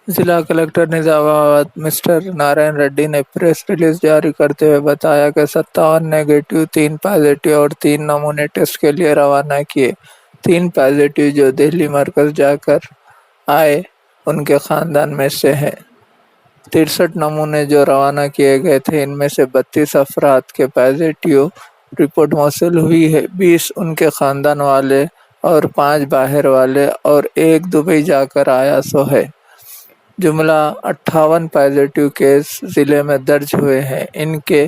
ضلع کلکٹر نظام آباد مسٹر نارائن ریڈی نے پریس ریلیز جاری کرتے ہوئے بتایا کہ 57 نیگیٹو، 3 پازیٹیو اور 3 نمونے ٹیسٹ کے لیے روانہ کیے۔ 3 پازیٹیو جو دہلی مرکز جا کر آئے ان کے خاندان میں سے ہیں۔ 63 نمونے جو روانہ کیے گئے تھے، ان میں سے 32 افراد کے پازیٹیو رپورٹ موصول ہوئی ہے۔ 20 ان کے خاندان والے اور 5 باہر والے اور 1 دبئی جا کر آیا سو ہے۔ جملہ 58 پازیٹیو کیس ضلع میں درج ہوئے ہیں۔ ان کے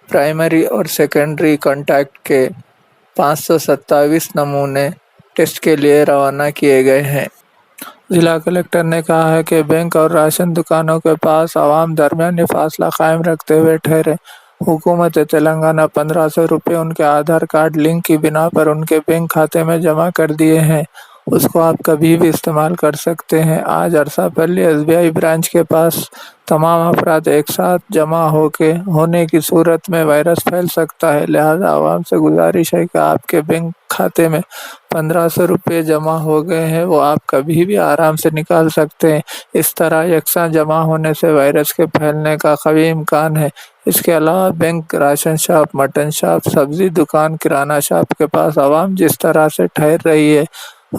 پرائمری اور سیکنڈری کانٹیکٹ کے 527 نمونے ٹیسٹ کے لیے روانہ کیے گئے ہیں۔ ضلع کلکٹر نے کہا ہے کہ بینک اور راشن دکانوں کے پاس عوام درمیانی فاصلہ قائم رکھتے ہوئے ٹھہرے۔ حکومت تلنگانہ 1500 روپے ان کے آدھار کارڈ لنک کی بنا پر ان کے بینک کھاتے میں جمع کر دیے ہیں۔ اس کو آپ کبھی بھی استعمال کر سکتے ہیں۔ آج عرصہ پہلے SBI برانچ کے پاس تمام افراد ایک ساتھ جمع ہونے کی صورت میں وائرس پھیل سکتا ہے، لہذا عوام سے گزارش ہے کہ آپ کے بینک کھاتے میں 1500 روپے جمع ہو گئے ہیں، وہ آپ کبھی بھی آرام سے نکال سکتے ہیں۔ اس طرح یکساں جمع ہونے سے وائرس کے پھیلنے کا قوی امکان ہے۔ اس کے علاوہ bank, ration shop, mutton shop, سبزی دکان، کرانہ شاپ کے پاس عوام جس طرح سے ٹھہر رہی ہے،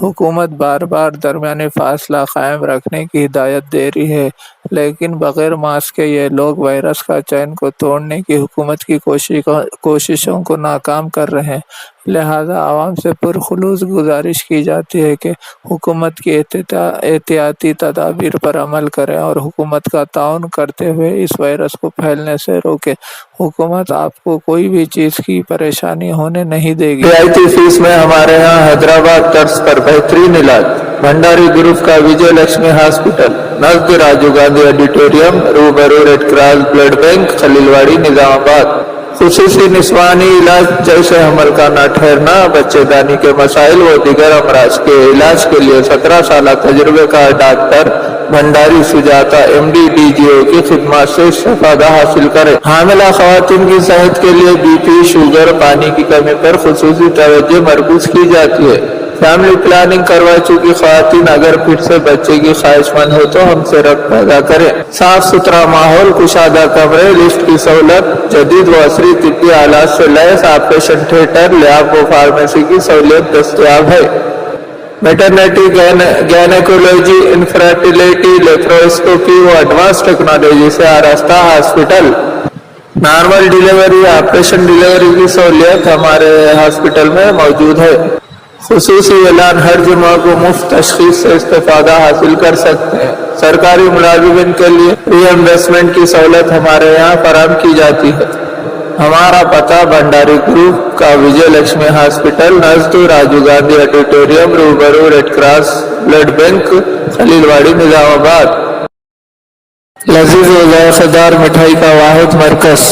حکومت بار بار درمیانی فاصلہ قائم رکھنے کی ہدایت دے رہی ہے، لیکن بغیر ماسک کے یہ لوگ وائرس کا چین کو توڑنے کی حکومت کی کوششوں کو ناکام کر رہے ہیں۔ لہذا عوام سے پرخلوص گزارش کی جاتی ہے کہ حکومت کی احتیاطی تدابیر پر عمل کریں اور حکومت کا تعاون کرتے ہوئے اس وائرس کو پھیلنے سے روکیں۔ حکومت آپ کو کوئی بھی چیز کی پریشانی ہونے نہیں دے گی۔ رعایتی فیس میں ہمارے یہاں حیدرآباد طرز پر بہترین علاج۔ بھنڈاری گروپ کا وجے لکشمی ہاسپٹل، نزد راجیو گاندھی آڈیٹوریم، روبرو ریڈ کراس بلڈ بینک، خلیل واڑی، نظام آباد۔ خصوصی نسوانی علاج جیسے حمل کا نہ ٹھہرنا، بچے دانی کے مسائل و دیگر امراض کے علاج کے لیے 17 سالہ تجربے کار ڈاکٹر بھنڈاری سجاتا MD DGO کی خدمات سے استفادہ حاصل کریں۔ حاملہ خواتین کی صحت کے لیے BP، شوگر، پانی کی کمی پر خصوصی توجہ مرکوز کی جاتی ہے۔ فیملی پلاننگ کروا چکی خواتین اگر پھر سے بچے کی خواہش مند ہو تو ہم سے رابطہ پیدا کریں۔ صاف ستھرا ماحول، کشادہ کمرے، لفٹ کی سہولت، جدید و عصری طبی آلات سے لیس آپریشن تھیٹر، لیاب و فارمیسی کی سہولت دستیاب ہے۔ میٹرنیٹی، گینیکولوجی، انفرٹیلیٹی، لیپروسکوپی و ایڈوانس ٹیکنالوجی سے آراستہ hospital. Normal delivery, operation delivery کی سہولیت ہمارے ہاسپٹل میں موجود ہے۔ خصوصی اعلان، ہر جمعہ کو مفت تشخیص سے استفادہ حاصل کر سکتے ہیں۔ سرکاری ملازمین کے لیے ری ایمبرسمنٹ کی سہولت ہمارے یہاں فراہم کی جاتی ہے۔ ہمارا پتہ: بھنڈاری گروپ کا وجے لکشمی ہاسپٹل، نزد راجیو گاندھی آڈیٹوریم، روبرو ریڈ کراس بلڈ بینک، خلیل واڑی، نظام آباد۔ لذیذ و ذائقہ دار مٹھائی کا واحد مرکز،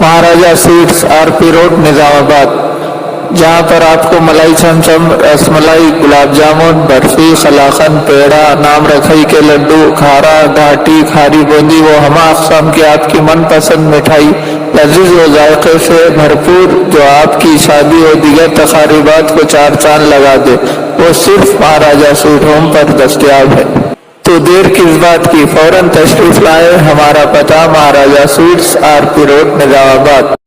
مہاراجہ سویٹس، RP روڈ، نظام آباد، جہاں پر آپ کو ملائی چمچم، رس ملائی، گلاب جامن، برفی، قلاقند، پیڑا، نام رکھائی کے لڈو، کھارا، گھاٹی، کھاری بوندی و ہمہ اقسام کی آپ کی من پسند مٹھائی لذیذ و ذائقے سے بھرپور، جو آپ کی شادی و دیگر تقریبات کو 4 چاند لگا دے، وہ صرف مہاراجہ سویٹ ہوم پر دستیاب ہے۔ تو دیر کس بات کی، فوراً تشریف لائیں۔ ہمارا پتہ: مہاراجہ سویٹس، RP روڈ، نظام آباد۔